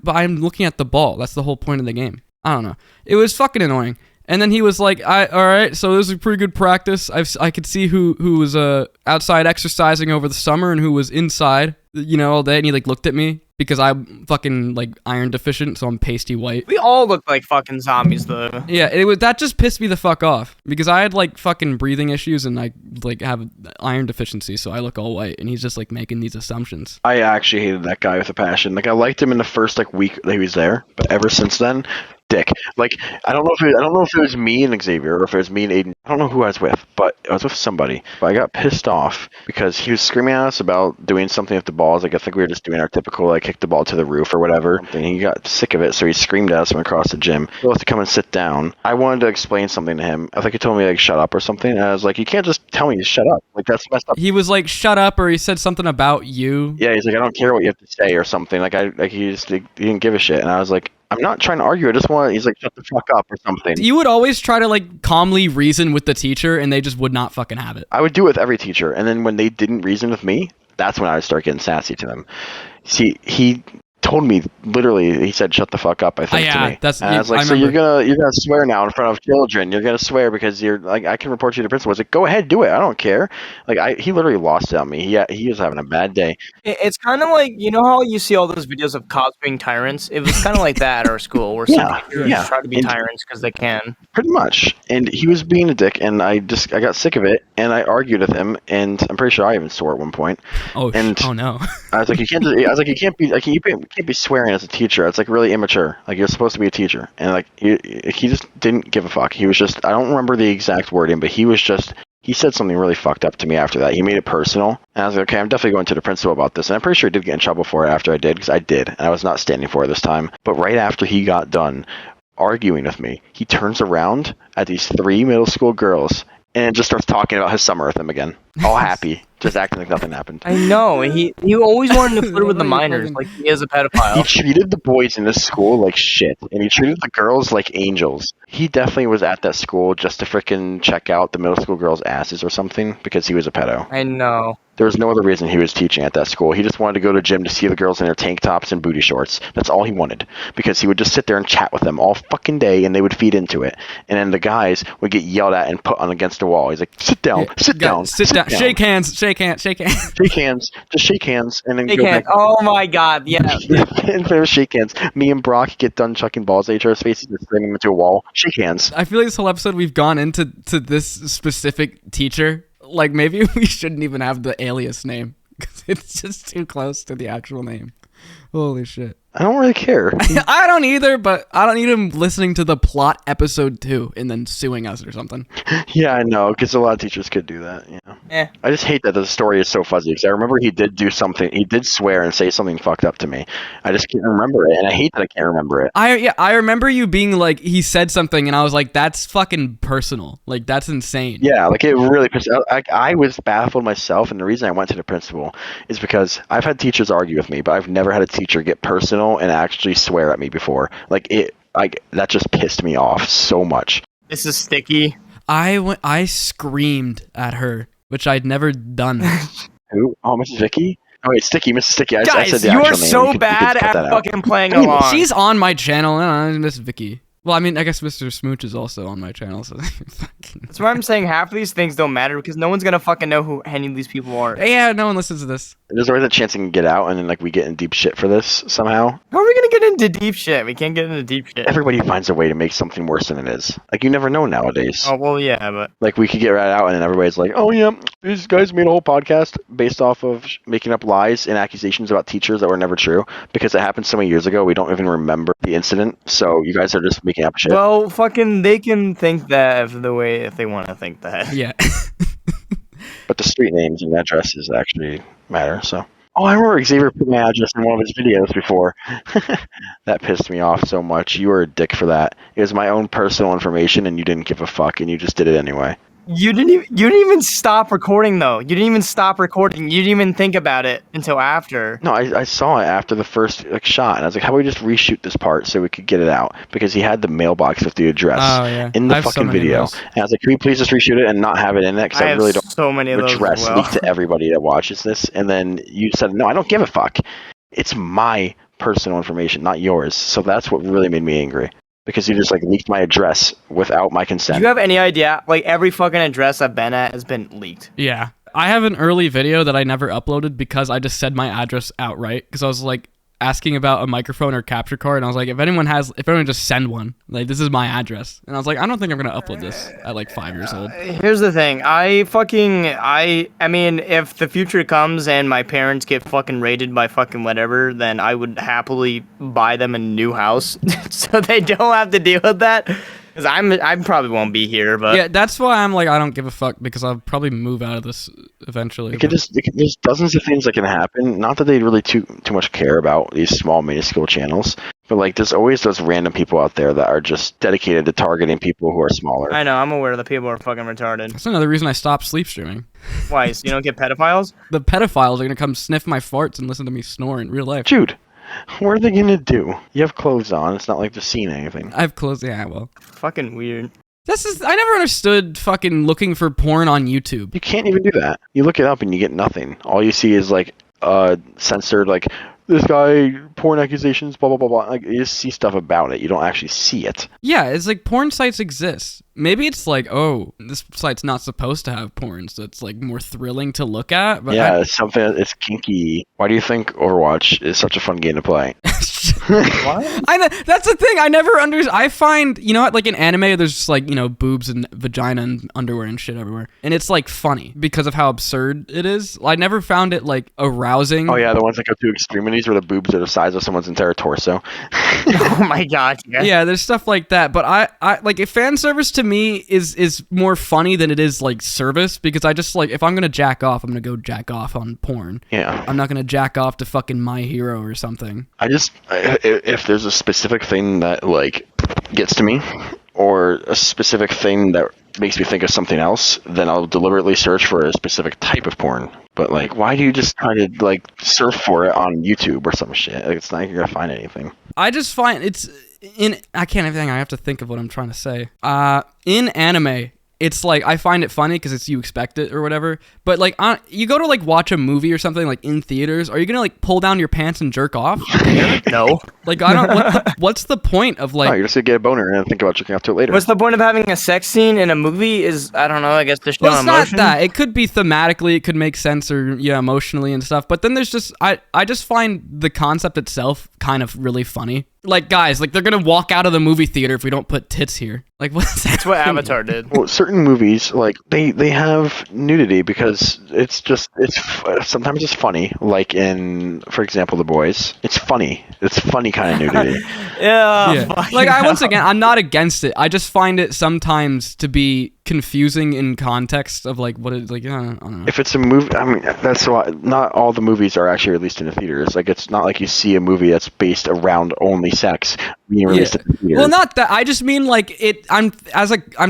but I'm looking at the ball. That's the whole point of the game. I don't know. It was fucking annoying. And then he was like, all right, so this is a pretty good practice. I could see who was outside exercising over the summer and who was inside, all day. And he like looked at me because I'm fucking like iron deficient, so I'm pasty white. We all look like fucking zombies, though. Yeah, that just pissed me the fuck off because I had like fucking breathing issues and I like have iron deficiency, so I look all white. And he's just like making these assumptions. I actually hated that guy with a passion. Like I liked him in the first like week that he was there, but ever since then, dick. Like I don't know if it was me and Xavier or if it was me and Aiden. I don't know who I was with, but I was with somebody. But I got pissed off because he was screaming at us about doing something with the balls. Like I think we were just doing our typical like kick the ball to the roof or whatever. And he got sick of it, so he screamed at us from across the gym. He had to come and sit down. I wanted to explain something to him. I think he told me like shut up or something. And I was like, you can't just tell me to shut up. Like that's messed up. He was like, shut up, or he said something about you. Yeah, he's like, I don't care what you have to say or something. He didn't give a shit. And I was like, I'm not trying to argue. I just want. He's like, shut the fuck up or something. You would always try to like calmly reason with the teacher, and they just would not fucking have it. I would do it with every teacher, and then when they didn't reason with me, that's when I would start getting sassy to them. See, he told me literally. He said, "Shut the fuck up." I think to me. And I was like, "So you're gonna swear now in front of children? You're gonna swear because you're like, I can report you to the principal." I was like, "Go ahead, do it. I don't care." Like, he literally lost it on me. He was having a bad day. It's kind of like, you know how you see all those videos of cops being tyrants? It was kind of like that at our school, where some teachers try to be tyrants because they can. Pretty much. And he was being a dick, and I got sick of it, and I argued with him, and I'm pretty sure I even swore at one point. Oh no! I was like, you can't be swearing as a teacher. It's like really immature. Like you're supposed to be a teacher, and like he just didn't give a fuck. He was just, I don't remember the exact wording, but he was just he said something really fucked up to me after that. He made it personal. And I was like, okay, I'm definitely going to the principal about this. And I'm pretty sure I did get in trouble for it after I did, because I did. And I was not standing for it this time. But right after he got done arguing with me, he turns around at these 3 middle school girls and just starts talking about his summer with them again. All happy, just acting like nothing happened. I know. He always wanted to flirt with the minors, like he is a He pedophile. treated the boys in this school like shit, and he treated the girls like angels. He definitely was at that school just to frickin' check out the middle school girls' asses or something, because he was a pedo. I know. There was no other reason he was teaching at that school. He just wanted to go to gym to see the girls in their tank tops and booty shorts. That's all he wanted. Because he would just sit there and chat with them all fucking day, and they would feed into it. And then the guys would get yelled at and put on against the wall. He's like, sit down, sit down, Sit down. Shake hands. Shake hands. Shake hands. Shake hands. Just shake hands, and then Shake go hands. back. Oh my god, yeah. And for shake hands, me and Brock get done chucking balls at each other's faces and slamming them into a wall. Shake hands. I feel like this whole episode we've gone into this specific teacher. Like maybe we shouldn't even have the alias name because it's just too close to the actual name. Holy shit. I don't really care. I don't either, but I don't need him listening to the plot episode 2 and then suing us or something. Yeah, I know, because a lot of teachers could do that. Eh. I just hate that the story is so fuzzy, because I remember he did do something. He did swear and say something fucked up to me. I just can't remember it, and I hate that I can't remember it. I remember you being like, he said something and I was like, that's fucking personal. Like, that's insane. Yeah, like it really pissed. I was baffled myself, and the reason I went to the principal is because I've had teachers argue with me, but I've never had a teacher get personal and actually swear at me before. That just pissed me off so much. This is sticky. I screamed at her, which I'd never done. Who? Oh, Mrs. Vicky? Oh, wait, Sticky, Mrs. Sticky. I Guys, said the you actual are name. so You could bad cut at that out. fucking playing along. She's on my channel. Miss Vicky. Well, I mean, I guess Mr. Smooch is also on my channel, so fucking... That's why I'm saying half of these things don't matter because no one's gonna fucking know who any of these people are. Yeah, no one listens to this. There's always a chance it can get out, and then we get in deep shit for this somehow. How are we gonna get into deep shit? We can't get into deep shit. Everybody finds a way to make something worse than it is. You never know nowadays. Oh well, yeah, but We could get right out, and then everybody's like, "Oh yeah, these guys made a whole podcast based off of making up lies and accusations about teachers that were never true because it happened so many years ago. We don't even remember the incident, so you guys are just making up shit." well, fucking, they can think that if they want to think that. Yeah. But the street names and addresses actually matter. So, oh, I remember Xavier put my address in one of his videos before. That pissed me off so much. You were a dick for that. It was my own personal information, and you didn't give a fuck, and you just did it anyway. You didn't even stop recording though. You didn't even stop recording. You didn't even think about it until after. No, I saw it after the first shot, and I was like, how about we just reshoot this part so we could get it out? Because he had the mailbox with the address in the fucking video. And I was like, can we please just reshoot it and not have it in it? Because I really don't so many of those address as well. leak to everybody that watches this. And then you said, no, I don't give a fuck. It's my personal information, not yours. So that's what really made me angry. Because you just leaked my address without my consent. Do you have any idea? Every fucking address I've been at has been leaked. Yeah. I have an early video that I never uploaded because I just said my address outright because I was asking about a microphone or capture card, and I was like, if anyone just send one. This is my address. And I was like, I don't think I'm gonna upload this at 5 years old. Here's the thing. I mean, if the future comes and my parents get fucking raided by fucking whatever, then I would happily buy them a new house so they don't have to deal with that. Because I probably won't be here, but Yeah, that's why I'm I don't give a fuck because I'll probably move out of this eventually. There's dozens of things that can happen. Not that they really too much care about these small, minuscule channels. But there's always those random people out there that are just dedicated to targeting people who are smaller. I know, I'm aware that people are fucking retarded. That's another reason I stopped sleep streaming. Why? So you don't get pedophiles? The pedophiles are gonna come sniff my farts and listen to me snore in real life. Dude, what are they gonna do? You have clothes on. It's not like they're seeing anything. I have clothes. Yeah, well. Fucking weird. I never understood fucking looking for porn on YouTube. You can't even do that. You look it up and you get nothing. All you see is censored this guy, porn accusations, blah blah blah blah. You just see stuff about it. You don't actually see it. Yeah, it's porn sites exist. Maybe it's oh, this site's not supposed to have porn, so it's more thrilling to look at. But yeah, it's kinky. Why do you think Overwatch is such a fun game to play? What? I know, that's the thing. I never I find, you know what, like in anime, there's just like, you know, boobs and vagina and underwear and shit everywhere. And it's like funny because of how absurd it is. I never found it like arousing. Oh yeah, the ones that go to extremities where the boobs are the size of someone's entire torso. Oh my god. Yeah, there's stuff like that. But I like, if fan service to me is more funny than it is like service, because I just like, if I'm gonna jack off, I'm gonna go jack off on porn. Yeah. I'm not gonna jack off to fucking My Hero or something. If there's a specific thing that like gets to me, or a specific thing that makes me think of something else, then I'll deliberately search for a specific type of porn. But like, why do you just try to like surf for it on YouTube or some shit? Like, it's not like you're gonna find anything. I just find it's I can't even think. I have to think of what I'm trying to say. In anime, it's like, I find it funny because it's, you expect it or whatever. But like, you go to like watch a movie or something like in theaters, are you gonna like pull down your pants and jerk off? No. Like, I don't. What's the point of like? Oh, you're just gonna get a boner and think about jerking off to it later. What's the point of having a sex scene in a movie? Is, I don't know, I guess to show Well, it's emotion. not that. It could be thematically, it could make sense, or yeah, emotionally and stuff. But then there's just, I just find the concept itself kind of really funny. Like, guys, like, they're gonna walk out of the movie theater if we don't put tits here. Like, what's that? That's what Avatar did. Well, certain movies, like, they have nudity because sometimes it's funny. Like in, for example, The Boys. It's funny. It's funny kind of nudity. Yeah. Fuck Like, yeah. once again, I'm not against it. I just find it sometimes to be confusing in context of like what it's like. I don't know. If it's a movie, I mean, that's why not all the movies are actually released in the theaters. Like, it's not like you see a movie that's based around only sex being released in the theaters. Well, not that. I just mean like it. I'm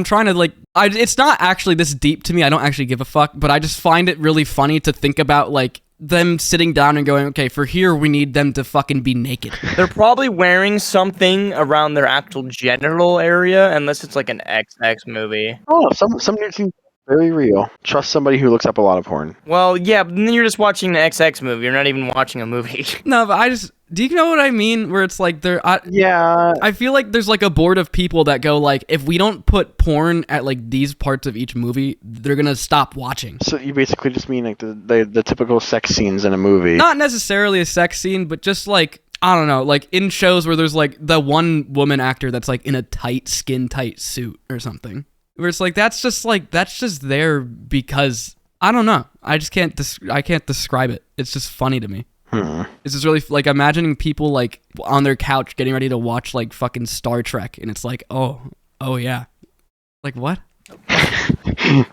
trying to like. It's not actually this deep to me. I don't actually give a fuck. But I just find it really funny to think about like them sitting down and going, okay, for here we need them to fucking be naked. They're probably wearing something around their actual genital area, unless it's like an XX movie. Oh, some dudes seem very real. Trust somebody who looks up a lot of porn. Well, yeah, but then you're just watching an XX movie. You're not even watching a movie. No, but do you know what I mean? Where it's like Yeah. I feel like there's like a board of people that go like, if we don't put porn at like these parts of each movie, they're gonna stop watching. So you basically just mean like the typical sex scenes in a movie. Not necessarily a sex scene, but just like, I don't know, like in shows where there's like the one woman actor that's like in a tight, skin tight suit or something. Where it's like, that's just there because, I don't know. I just can't describe it. It's just funny to me. It's just really like imagining people like on their couch getting ready to watch like fucking Star Trek, and it's like, oh yeah, like what? I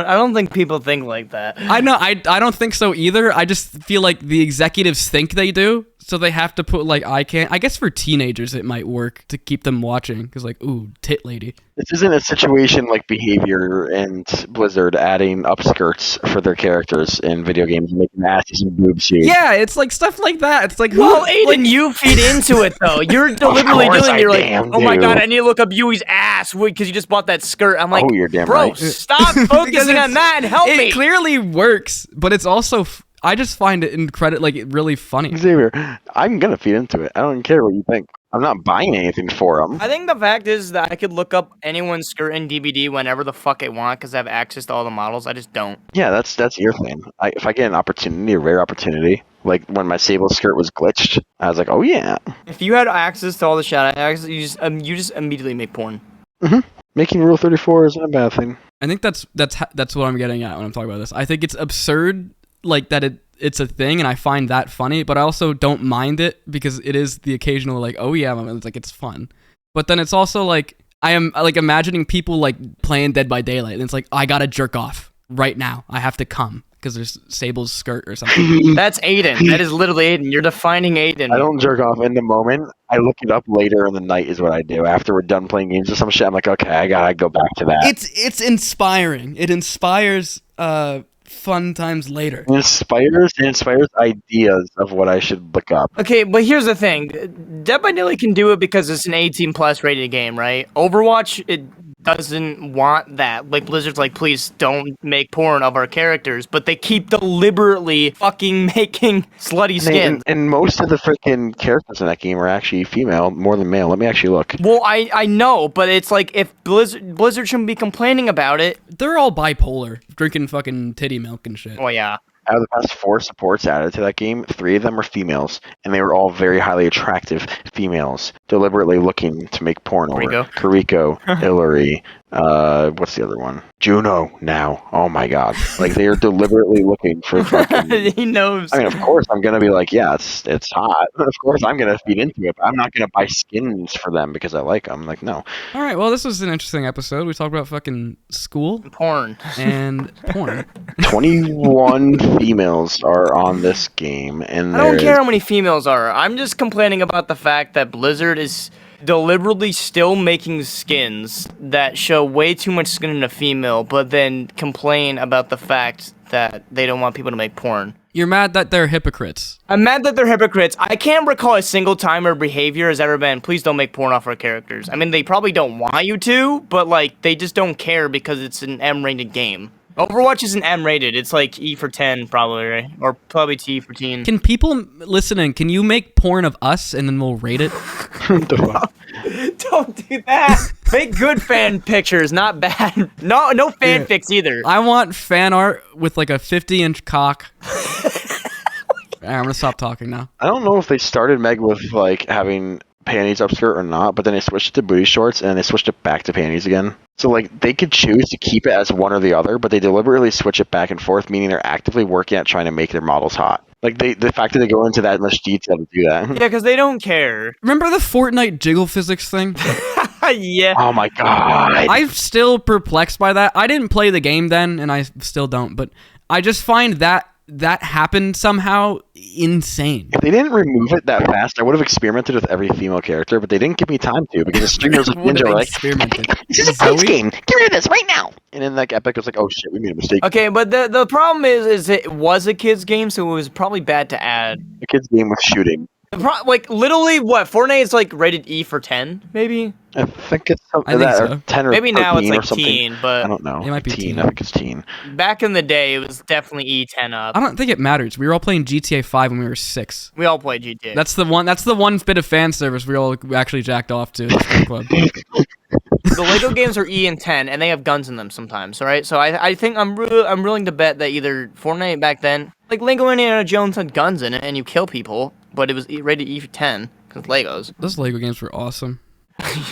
don't think people think like that. I know, I don't think so either. I just feel like the executives think they do, so they have to put like I guess for teenagers it might work to keep them watching because like, ooh, tit lady. This isn't a situation like Behavior and Blizzard adding upskirts for their characters in video games and making asses and boobs huge. Yeah, it's like stuff like that. It's like, Well, Aiden, you feed into it though. You're deliberately course doing. I You're like, damn oh my do. god, I need to look up Yui's ass because you just bought that skirt. I'm like, Oh, you're damn bro, right. stop focusing on that and help it me. clearly works, but it's also I just find it really funny. Xavier, I'm gonna feed into it. I don't care what you think. I'm not buying anything for them. I think the fact is that I could look up anyone's skirt in DVD whenever the fuck I want because I have access to all the models. I just don't. Yeah, that's your thing. If I get an opportunity, a rare opportunity, like when my Sable skirt was glitched, I was like, oh yeah. If you had access to all the shit I access, you just immediately make porn. Making Rule 34 isn't a bad thing. I think that's what I'm getting at when I'm talking about this. I think it's absurd, like that it's a thing, and I find that funny, but I also don't mind it because it is the occasional like, oh yeah, it's like, it's fun. But then it's also like, I am like imagining people like playing Dead by Daylight, and it's like, I gotta jerk off right now. I have to come because there's Sable's skirt or something. That's Aiden. That is literally Aiden. You're defining Aiden. I don't jerk off in the moment. I look it up later in the night is what I do. After we're done playing games or some shit, I'm like, okay, I gotta go back to that. It's inspiring. It inspires fun times later. It inspires ideas of what I should look up. Okay, but here's the thing. Dead by Daylight can do it because it's an 18 plus rated game, right? Overwatch, it doesn't want that. Like, Blizzard's like, please don't make porn of our characters, but they keep deliberately fucking making slutty skins. And most of the freaking characters in that game are actually female more than male. Let me actually look. Well, I know, but it's like, if Blizzard shouldn't be complaining about it. They're all bipolar, drinking fucking titty milk and shit. Oh, yeah. Out of the past 4 supports added to that game, 3 of them were females, and they were all very highly attractive females, deliberately looking to make porn over. Kariko, Hillary, what's the other one? Juno now. Oh my god. Like, they are deliberately looking for fucking... He knows. I mean, of course I'm gonna be like, yeah, it's hot. Of course I'm gonna feed into it, but I'm not gonna buy skins for them because I like them. Like, no. Alright, well, this was an interesting episode. We talked about fucking school. Porn. And porn. 21 females are on this game, and I don't care how many females are. I'm just complaining about the fact that Blizzard is deliberately still making skins that show way too much skin in a female, but then complain about the fact that they don't want people to make porn. You're mad that they're hypocrites. I'm mad that they're hypocrites. I can't recall a single time or behavior has ever been, please don't make porn off our characters. I mean, they probably don't want you to, but, like, they just don't care because it's an M-rated game. Overwatch isn't M-rated. It's like E for 10, probably, right? Or probably T for teen. Can people listening, can you make porn of us and then we'll rate it? Don't do that. Make good fan pictures, not bad. No fanfics either. I want fan art with like a 50-inch cock. I'm gonna stop talking now. I don't know if they started Meg with like having panties upskirt or not, but then they switched it to booty shorts and then they switched it back to panties again. So like they could choose to keep it as one or the other, but they deliberately switch it back and forth, meaning they're actively working at trying to make their models hot. Like the fact that they go into that much detail to do that. Yeah, because they don't care. Remember the Fortnite jiggle physics thing? Yeah. Oh my god. I'm still perplexed by that. I didn't play the game then, and I still don't, but I just find that happened somehow insane. If they didn't remove it that fast, I would have experimented with every female character, but they didn't give me time to because the streamers like Ninja were like, this is a kids game. Get rid of this right now. And then like Epic was like, oh shit, we made a mistake. Okay, but the problem is it was a kids game, so it was probably bad to add. A kids game with shooting. Like literally, what Fortnite is like rated E for 10, maybe. I think it's something I think that so. or 10 or Maybe now it's 13 or like something. teen, but I don't know. It might be teen. teen. I think it's teen. back in the day, it was definitely E10 up. I don't think it matters. We were all playing GTA 5 when we were 6. We all played GTA. That's the one bit of fan service we all actually jacked off to in the strip club. The Lego games are E and 10, and they have guns in them sometimes. All right, so I think I'm willing to bet that either Fortnite back then, like Lego Indiana Jones had guns in it, and you kill people, but it was rated E for 10 because Legos. Those Lego games were awesome.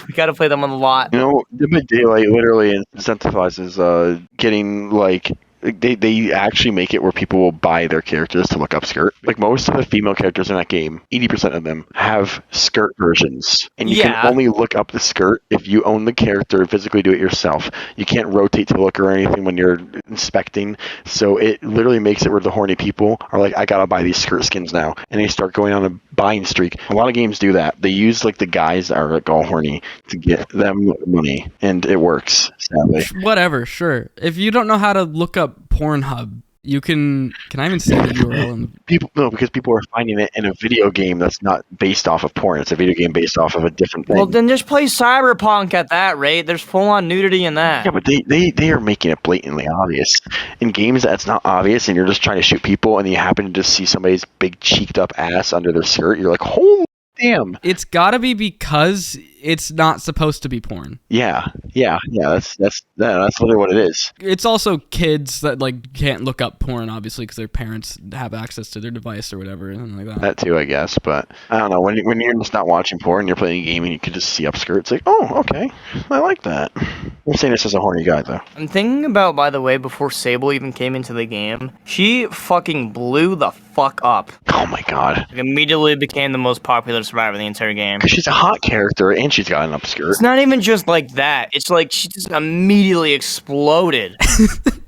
We gotta play them on the lot. You know, the Daylight literally incentivizes getting like they actually make it where people will buy their characters to look up skirt. Like most of the female characters in that game, 80% of them have skirt versions, and you can only look up the skirt if you own the character and physically do it yourself. You can't rotate to look or anything when you're inspecting, so it literally makes it where the horny people are like, I gotta buy these skirt skins now, and they start going on a buying streak. A lot of games do that. They use like the guys that are like all horny to get them money, and it works, sadly. Whatever, sure. If you don't know how to look up Pornhub, you can I even say the URL? Because people are finding it in a video game that's not based off of porn. It's a video game based off of a different thing. Well, then just play Cyberpunk at that rate. There's full-on nudity in that. Yeah, but they are making it blatantly obvious. In games that's not obvious and you're just trying to shoot people and you happen to just see somebody's big cheeked up ass under their skirt, you're like, holy damn. It's gotta be because it's not supposed to be porn. Yeah. That's literally what it is. It's also kids that like can't look up porn, obviously, because their parents have access to their device or whatever, and like that. That too, I guess. But I don't know. When you're just not watching porn, you're playing a game and you can just see upskirts. It's like, oh, okay, I like that. I'm saying this as a horny guy though. I'm thinking about, by the way, before Sable even came into the game, she fucking blew the fuck up. Oh my god. Like, immediately became the most popular survivor in the entire game. Because she's a hot character and she's got an upskirt. It's not even just like that. It's like she just immediately exploded.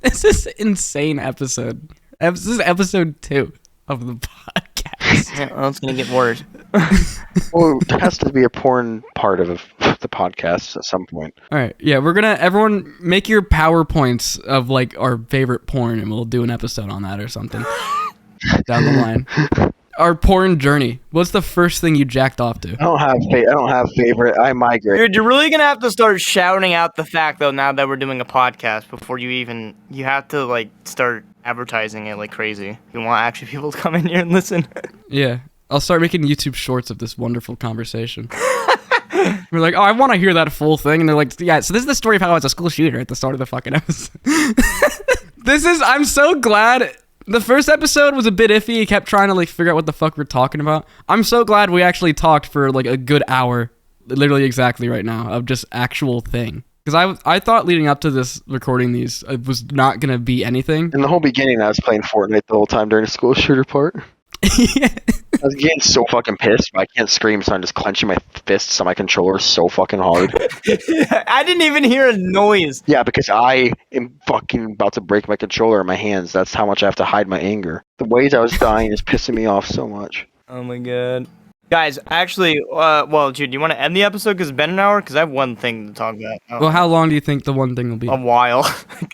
This is an insane episode. This is episode 2 of the podcast. Yeah, well, it's gonna get worse. Well, there has to be a porn part of the podcast at some point. All right, yeah, everyone make your PowerPoints of like our favorite porn, and we'll do an episode on that or something down the line. Our porn journey. What's the first thing you jacked off to? I don't have favorite. I migrate. Dude, you're really gonna have to start shouting out the fact though now that we're doing a podcast before you have to like start advertising it like crazy. You want actually people to come in here and listen. Yeah. I'll start making YouTube shorts of this wonderful conversation. We're like, oh, I want to hear that full thing. And they're like, yeah, so this is the story of how I was a school shooter at the start of the fucking episode. I'm so glad The first episode was a bit iffy. He kept trying to like figure out what the fuck we're talking about. I'm so glad we actually talked for like a good hour, literally exactly right now, of just actual thing. Because I thought leading up to this, recording these, it was not going to be anything. In the whole beginning, I was playing Fortnite the whole time during the school shooter part. Yeah. I was getting so fucking pissed, but I can't scream, so I'm just clenching my fists on my controller so fucking hard. I didn't even hear a noise. Yeah, because I am fucking about to break my controller in my hands. That's how much I have to hide my anger. The ways I was dying is pissing me off so much. Oh my god. Guys, actually, well, Jude, do you want to end the episode because it's been an hour? Because I have one thing to talk about. Well, how long do you think the one thing will be? A while.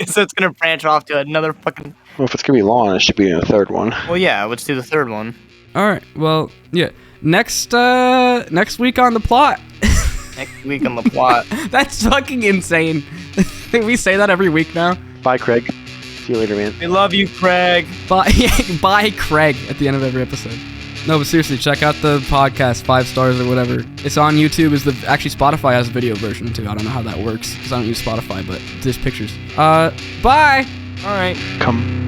So it's going to branch off to another fucking... Well, if it's gonna be long, it should be in a third one. Well, yeah, let's do the third one. All right. Well, yeah. Next week on the plot. Next week on the plot. That's fucking insane. We say that every week now. Bye, Craig. See you later, man. We love you, Craig. Bye, Craig, at the end of every episode. No, but seriously, check out the podcast, 5 stars or whatever. It's on YouTube. Actually, Spotify has a video version too. I don't know how that works because I don't use Spotify, but there's pictures. Bye. All right. Come.